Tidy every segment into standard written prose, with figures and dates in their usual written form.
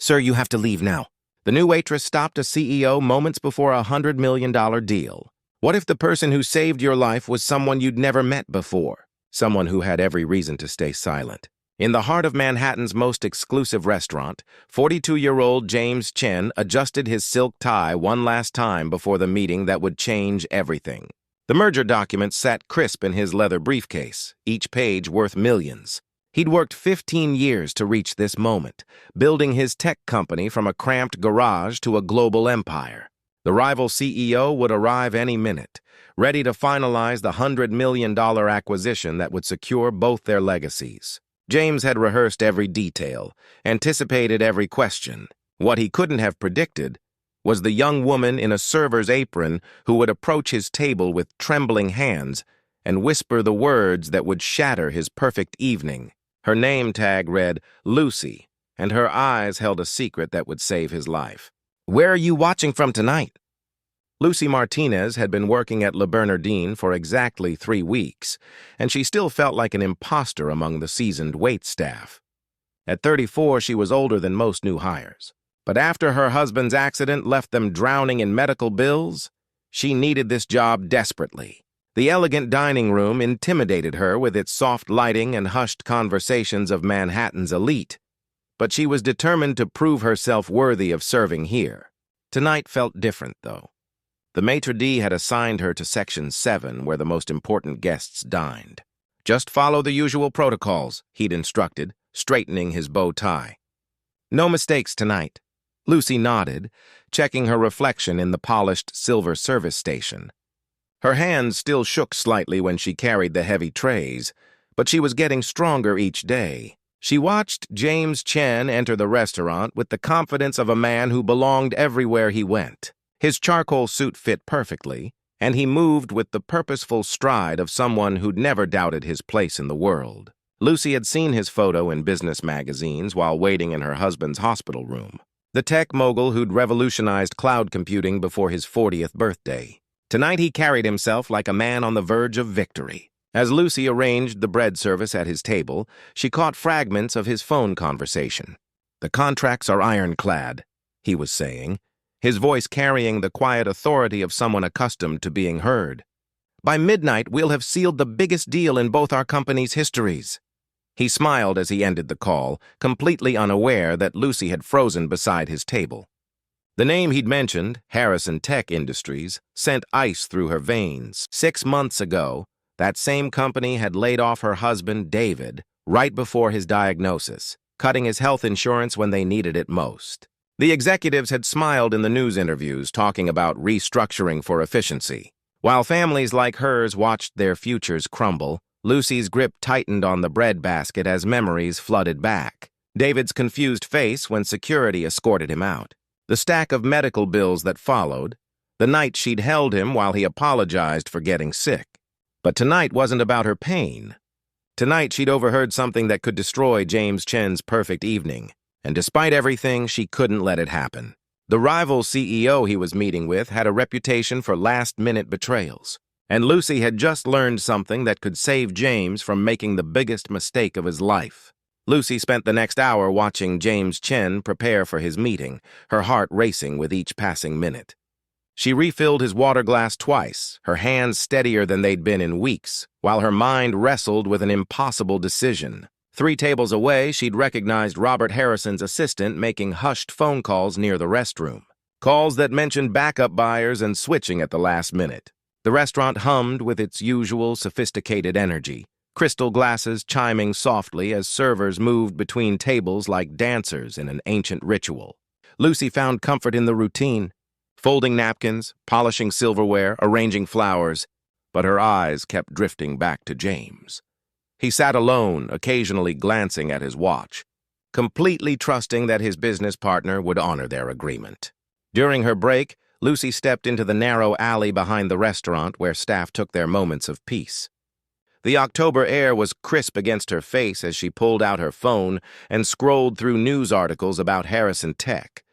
Sir, you have to leave now. The new Waitress stopped a CEO moments before a $100 million deal. What if the person who saved your life was someone you'd never met before? Someone who had every reason to stay silent. In the heart of Manhattan's most exclusive restaurant, 42-year-old James Chen adjusted his silk tie one last time before the meeting that would change everything. The merger documents sat crisp in his leather briefcase, each page worth millions. He'd worked 15 years to reach this moment, building his tech company from a cramped garage to a global empire. The rival CEO would arrive any minute, ready to finalize the $100 million acquisition that would secure both their legacies. James had rehearsed every detail, anticipated every question. What he couldn't have predicted was the young woman in a server's apron who would approach his table with trembling hands and whisper the words that would shatter his perfect evening. Her name tag read Lucy, and her eyes held a secret that would save his life. "Where are you watching from tonight?" Lucy Martinez had been working at Le Bernardin for exactly 3 weeks, and she still felt like an imposter among the seasoned wait staff. At 34, she was older than most new hires. But after her husband's accident left them drowning in medical bills, she needed this job desperately. The elegant dining room intimidated her with its soft lighting and hushed conversations of Manhattan's elite, but she was determined to prove herself worthy of serving here. Tonight felt different, though. The maitre d' had assigned her to Section 7, where the most important guests dined. "Just follow the usual protocols," he'd instructed, straightening his bow tie. "No mistakes tonight." Lucy nodded, checking her reflection in the polished silver service station. Her hands still shook slightly when she carried the heavy trays, but she was getting stronger each day. She watched James Chen enter the restaurant with the confidence of a man who belonged everywhere he went. His charcoal suit fit perfectly, and he moved with the purposeful stride of someone who'd never doubted his place in the world. Lucy had seen his photo in business magazines while waiting in her husband's hospital room. The tech mogul who'd revolutionized cloud computing before his 40th birthday. Tonight he carried himself like a man on the verge of victory. As Lucy arranged the bread service at his table, she caught fragments of his phone conversation. "The contracts are ironclad," he was saying, his voice carrying the quiet authority of someone accustomed to being heard. "By midnight, we'll have sealed the biggest deal in both our companies' histories." He smiled as he ended the call, completely unaware that Lucy had frozen beside his table. The name he'd mentioned, Harrison Tech Industries, sent ice through her veins. 6 months ago, that same company had laid off her husband, David, right before his diagnosis, cutting his health insurance when they needed it most. The executives had smiled in the news interviews, talking about restructuring for efficiency. While families like hers watched their futures crumble, Lucy's grip tightened on the bread basket as memories flooded back. David's confused face when security escorted him out. The stack of medical bills that followed. The night she'd held him while he apologized for getting sick. But tonight wasn't about her pain. Tonight she'd overheard something that could destroy James Chen's perfect evening. And despite everything, she couldn't let it happen. The rival CEO he was meeting with had a reputation for last-minute betrayals. And Lucy had just learned something that could save James from making the biggest mistake of his life. Lucy spent the next hour watching James Chen prepare for his meeting, her heart racing with each passing minute. She refilled his water glass twice, her hands steadier than they'd been in weeks, while her mind wrestled with an impossible decision. 3 tables away, she'd recognized Robert Harrison's assistant making hushed phone calls near the restroom. Calls that mentioned backup buyers and switching at the last minute. The restaurant hummed with its usual sophisticated energy, crystal glasses chiming softly as servers moved between tables like dancers in an ancient ritual. Lucy found comfort in the routine, folding napkins, polishing silverware, arranging flowers, but her eyes kept drifting back to James. He sat alone, occasionally glancing at his watch, completely trusting that his business partner would honor their agreement. During her break, Lucy stepped into the narrow alley behind the restaurant where staff took their moments of peace. The October air was crisp against her face as she pulled out her phone and scrolled through news articles about Harrison Tech.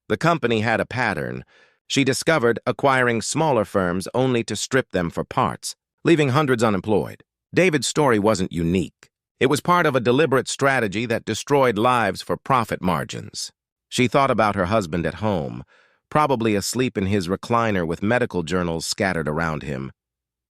The company had a pattern. She discovered acquiring smaller firms only to strip them for parts, leaving hundreds unemployed. David's story wasn't unique. It was part of a deliberate strategy that destroyed lives for profit margins. She thought about her husband at home, probably asleep in his recliner with medical journals scattered around him.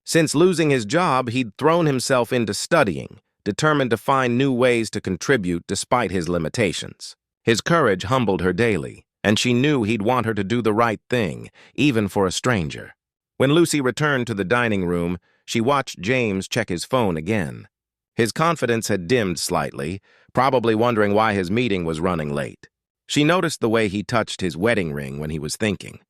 Since losing his job, he'd thrown himself into studying, determined to find new ways to contribute despite his limitations. His courage humbled her daily, and she knew he'd want her to do the right thing, even for a stranger. When Lucy returned to the dining room, she watched James check his phone again. His confidence had dimmed slightly, probably wondering why his meeting was running late. She noticed the way he touched his wedding ring when he was thinking.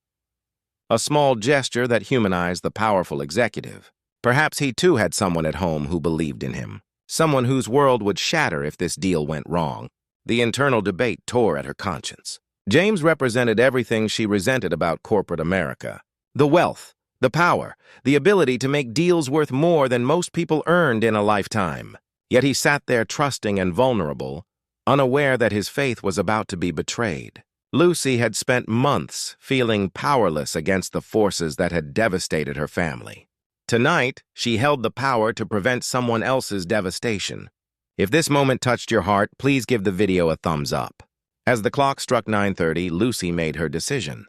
A small gesture that humanized the powerful executive. Perhaps he too had someone at home who believed in him. Someone whose world would shatter if this deal went wrong. The internal debate tore at her conscience. James represented everything she resented about corporate America. The wealth, the power, the ability to make deals worth more than most people earned in a lifetime. Yet he sat there trusting and vulnerable, unaware that his faith was about to be betrayed. Lucy had spent months feeling powerless against the forces that had devastated her family. Tonight, she held the power to prevent someone else's devastation. If this moment touched your heart, please give the video a thumbs up. As the clock struck 9:30, Lucy made her decision.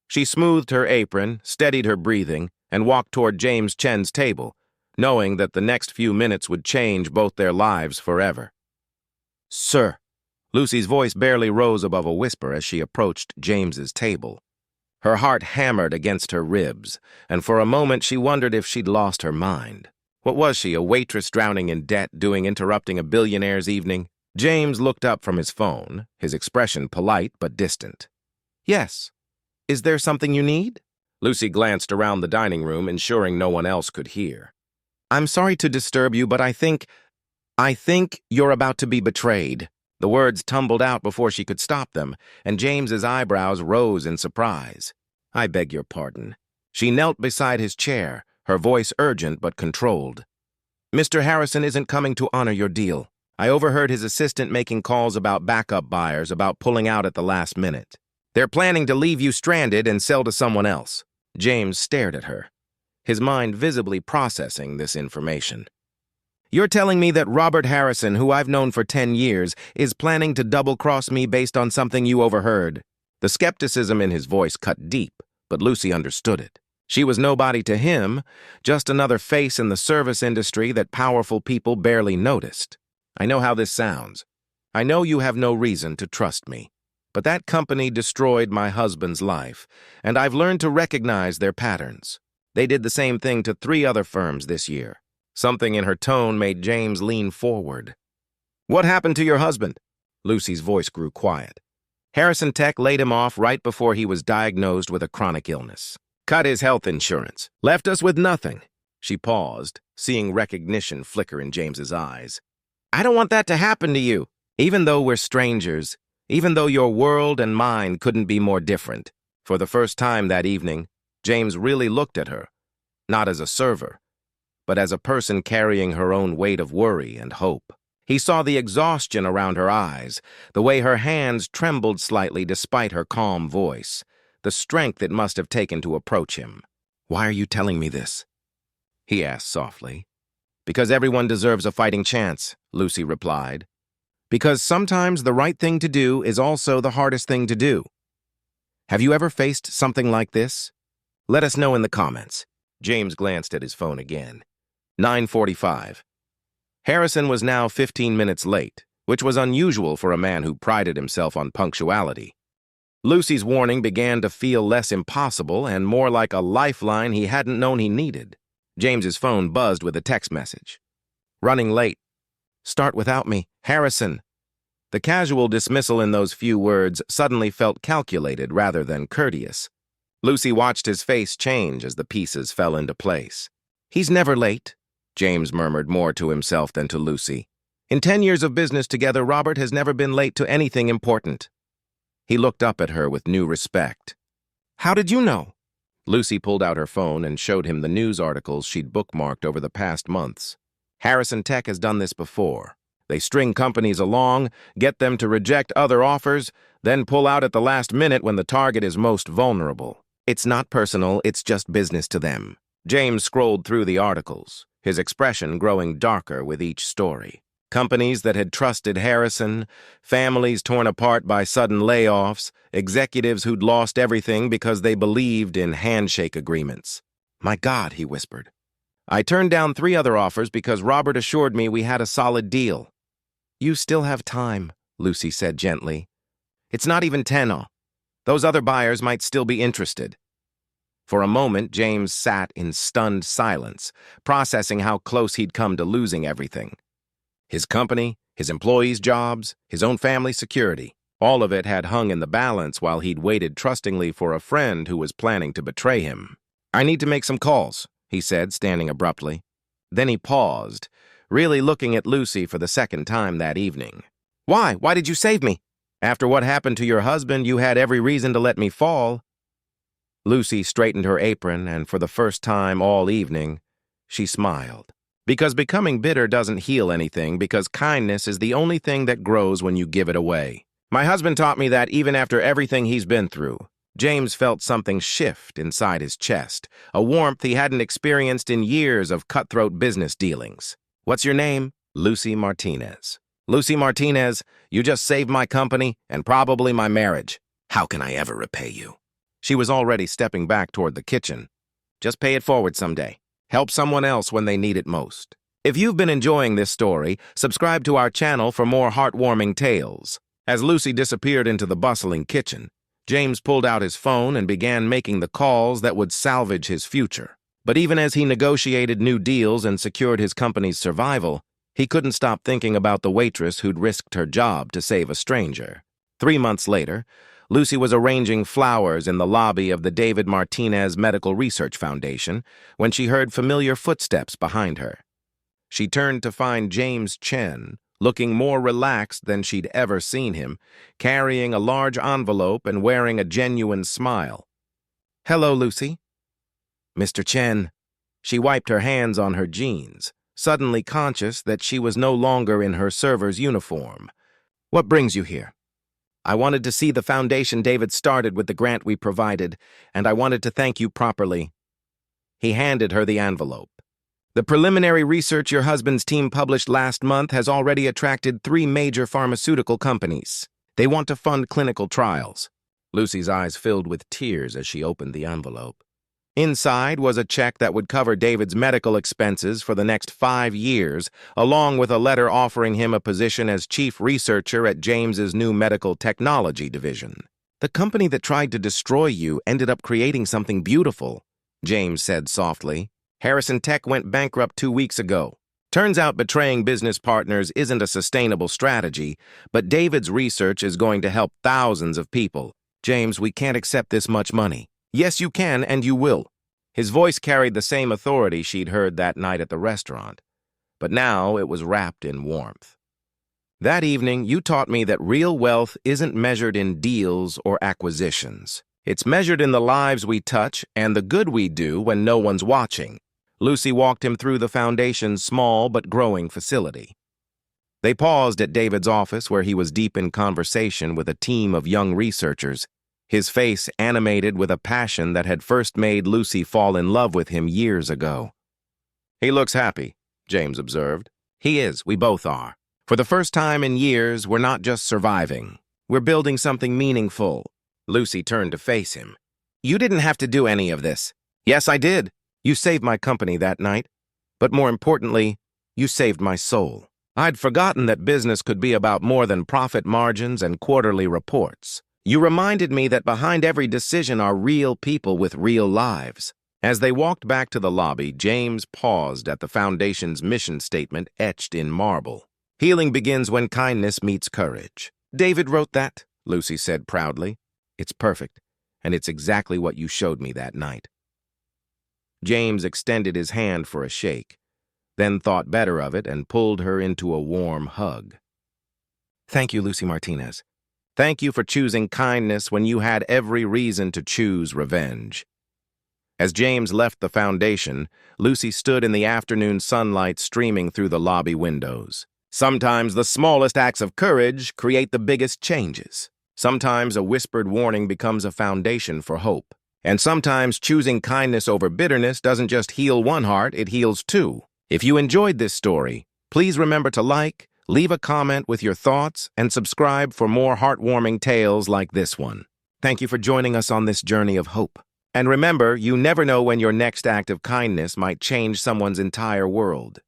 She smoothed her apron, steadied her breathing, and walked toward James Chen's table, knowing that the next few minutes would change both their lives forever. "Sir." Lucy's voice barely rose above a whisper as she approached James's table. Her heart hammered against her ribs, and for a moment she wondered if she'd lost her mind. What was she, a waitress drowning in debt, interrupting a billionaire's evening? James looked up from his phone, his expression polite but distant. "Yes. Is there something you need?" Lucy glanced around the dining room, ensuring no one else could hear. "I'm sorry to disturb you, but I think you're about to be betrayed." The words tumbled out before she could stop them, and James's eyebrows rose in surprise. "I beg your pardon." She knelt beside his chair, her voice urgent but controlled. "Mr. Harrison isn't coming to honor your deal. I overheard his assistant making calls about backup buyers, about pulling out at the last minute. They're planning to leave you stranded and sell to someone else." James stared at her, his mind visibly processing this information. "You're telling me that Robert Harrison, who I've known for 10 years, is planning to double-cross me based on something you overheard?" The skepticism in his voice cut deep, but Lucy understood it. She was nobody to him, just another face in the service industry that powerful people barely noticed. "I know how this sounds. I know you have no reason to trust me. But that company destroyed my husband's life, and I've learned to recognize their patterns. They did the same thing to 3 other firms this year." Something in her tone made James lean forward. "What happened to your husband?" Lucy's voice grew quiet. "Harrison Tech laid him off right before he was diagnosed with a chronic illness. Cut his health insurance. Left us with nothing." She paused, seeing recognition flicker in James's eyes. "I don't want that to happen to you. Even though we're strangers, even though your world and mine couldn't be more different." For the first time that evening, James really looked at her, not as a server, but as a person carrying her own weight of worry and hope. He saw the exhaustion around her eyes, the way her hands trembled slightly despite her calm voice, the strength it must have taken to approach him. "Why are you telling me this?" he asked softly. "Because everyone deserves a fighting chance," Lucy replied. "Because sometimes the right thing to do is also the hardest thing to do. Have you ever faced something like this? Let us know in the comments." James glanced at his phone again. 9:45. Harrison was now 15 minutes late, which was unusual for a man who prided himself on punctuality. Lucy's warning began to feel less impossible and more like a lifeline he hadn't known he needed. James's phone buzzed with a text message. "Running late. Start without me. Harrison." The casual dismissal in those few words suddenly felt calculated rather than courteous. Lucy watched his face change as the pieces fell into place. "He's never late," James murmured more to himself than to Lucy. "In 10 years of business together, Robert has never been late to anything important." He looked up at her with new respect. "How did you know?" Lucy pulled out her phone and showed him the news articles she'd bookmarked over the past months. Harrison Tech has done this before. They string companies along, get them to reject other offers, then pull out at the last minute when the target is most vulnerable. It's not personal, it's just business to them. James scrolled through the articles, his expression growing darker with each story. Companies that had trusted Harrison, families torn apart by sudden layoffs, executives who'd lost everything because they believed in handshake agreements. "My God," he whispered. "I turned down 3 other offers because Robert assured me we had a solid deal." "You still have time," Lucy said gently. "It's not even 10. Those other buyers might still be interested." For a moment, James sat in stunned silence, processing how close he'd come to losing everything. His company, his employees' jobs, his own family security, all of it had hung in the balance while he'd waited trustingly for a friend who was planning to betray him. "I need to make some calls," he said, standing abruptly. Then he paused, really looking at Lucy for the second time that evening. "Why? Why did you save me? After what happened to your husband, you had every reason to let me fall." Lucy straightened her apron, and for the first time all evening, she smiled. "Because becoming bitter doesn't heal anything, because kindness is the only thing that grows when you give it away. My husband taught me that even after everything he's been through." James felt something shift inside his chest, a warmth he hadn't experienced in years of cutthroat business dealings. "What's your name?" "Lucy Martinez." "Lucy Martinez, you just saved my company and probably my marriage. How can I ever repay you?" She was already stepping back toward the kitchen. "Just pay it forward someday. Help someone else when they need it most." If you've been enjoying this story, subscribe to our channel for more heartwarming tales. As Lucy disappeared into the bustling kitchen, James pulled out his phone and began making the calls that would salvage his future. But even as he negotiated new deals and secured his company's survival, he couldn't stop thinking about the waitress who'd risked her job to save a stranger. 3 months later, Lucy was arranging flowers in the lobby of the David Martinez Medical Research Foundation when she heard familiar footsteps behind her. She turned to find James Chen, looking more relaxed than she'd ever seen him, carrying a large envelope and wearing a genuine smile. "Hello, Lucy." "Mr. Chen." She wiped her hands on her jeans, suddenly conscious that she was no longer in her server's uniform. "What brings you here?" "I wanted to see the foundation David started with the grant we provided, and I wanted to thank you properly." He handed her the envelope. "The preliminary research your husband's team published last month has already attracted 3 major pharmaceutical companies. They want to fund clinical trials." Lucy's eyes filled with tears as she opened the envelope. Inside was a check that would cover David's medical expenses for the next 5 years, along with a letter offering him a position as chief researcher at James's new medical technology division. "The company that tried to destroy you ended up creating something beautiful," James said softly. "Harrison Tech went bankrupt 2 weeks ago. Turns out betraying business partners isn't a sustainable strategy, but David's research is going to help thousands of people. James, we can't accept this much money." "Yes, you can, and you will." His voice carried the same authority she'd heard that night at the restaurant, but now it was wrapped in warmth. "That evening, you taught me that real wealth isn't measured in deals or acquisitions. It's measured in the lives we touch and the good we do when no one's watching." Lucy walked him through the foundation's small but growing facility. They paused at David's office, where he was deep in conversation with a team of young researchers, his face animated with a passion that had first made Lucy fall in love with him years ago. "He looks happy," James observed. "He is. We both are. For the first time in years, we're not just surviving. We're building something meaningful." Lucy turned to face him. "You didn't have to do any of this." "Yes, I did. You saved my company that night. But more importantly, you saved my soul. I'd forgotten that business could be about more than profit margins and quarterly reports. You reminded me that behind every decision are real people with real lives." As they walked back to the lobby, James paused at the foundation's mission statement etched in marble. "Healing begins when kindness meets courage." "David wrote that," Lucy said proudly. "It's perfect, and it's exactly what you showed me that night." James extended his hand for a shake, then thought better of it and pulled her into a warm hug. "Thank you, Lucy Martinez. Thank you for choosing kindness when you had every reason to choose revenge." As James left the foundation, Lucy stood in the afternoon sunlight streaming through the lobby windows. Sometimes the smallest acts of courage create the biggest changes. Sometimes a whispered warning becomes a foundation for hope. And sometimes choosing kindness over bitterness doesn't just heal one heart, it heals 2. If you enjoyed this story, please remember to like, Leave a comment with your thoughts and subscribe for more heartwarming tales like this one. Thank you for joining us on this journey of hope. And remember, you never know when your next act of kindness might change someone's entire world.